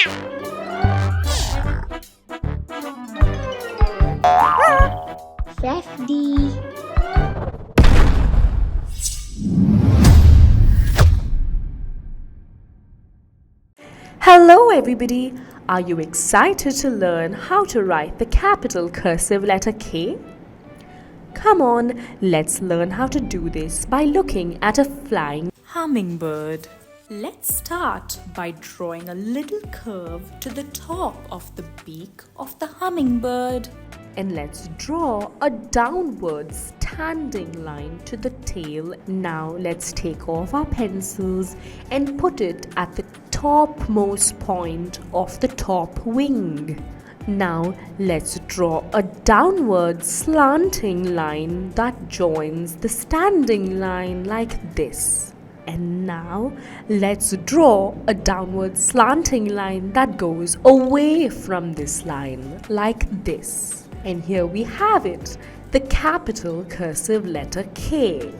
FEFDY. Hello everybody! Are you excited to learn how to write the capital cursive letter K? Come on, let's learn how to do this by looking at a flying hummingbird. Let's start by drawing a little curve to the top of the beak of the hummingbird. And let's draw a downward standing line to the tail. Now let's take off our pencils and put it at the topmost point of the top wing. Now let's draw a downward slanting line that joins the standing line like this. And now let's draw a downward slanting line that goes away from this line like this. And here we have it, the capital cursive letter K.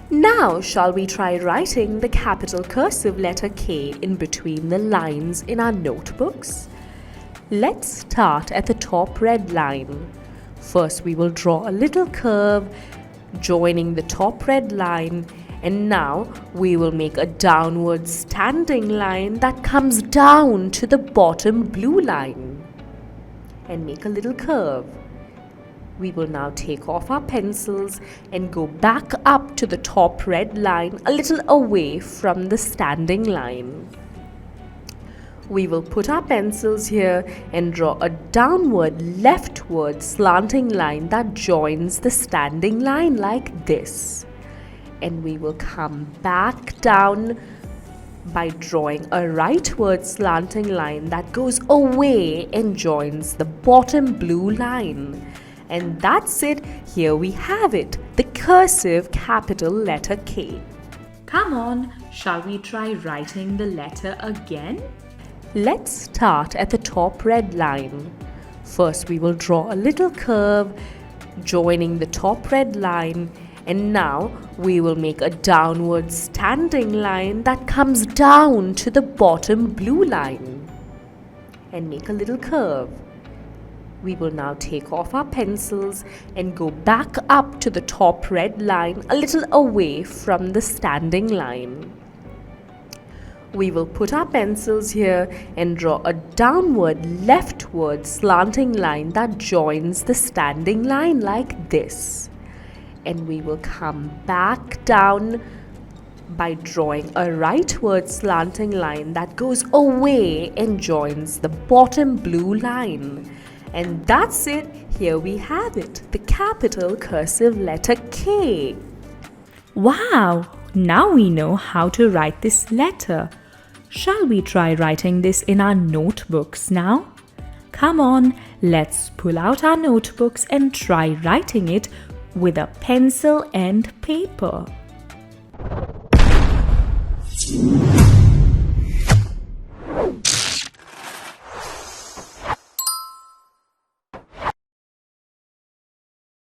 Now shall we try writing the capital cursive letter K in between the lines in our notebooks? Let's start at the top red line. First we will draw a little curve joining the top red line, and now we will make a downward standing line that comes down to the bottom blue line and make a little curve. We will now take off our pencils and go back up to the top red line a little away from the standing line. We will put our pencils here and draw a downward leftward slanting line that joins the standing line like this. And we will come back down by drawing a rightward slanting line that goes away and joins the bottom blue line. And that's it. Here we have it, the cursive capital letter K. Come on, shall we try writing the letter again? Let's start at the top red line. First we will draw a little curve joining the top red line, and now we will make a downward standing line that comes down to the bottom blue line and make a little curve. We will now take off our pencils and go back up to the top red line a little away from the standing line. We will put our pencils here and draw a downward leftward slanting line that joins the standing line like this. And we will come back down by drawing a rightward slanting line that goes away and joins the bottom blue line. And that's it. Here we have it, the capital cursive letter K. Wow! Now we know how to write this letter. Shall we try writing this in our notebooks now? Come on, let's pull out our notebooks and try writing it with a pencil and paper.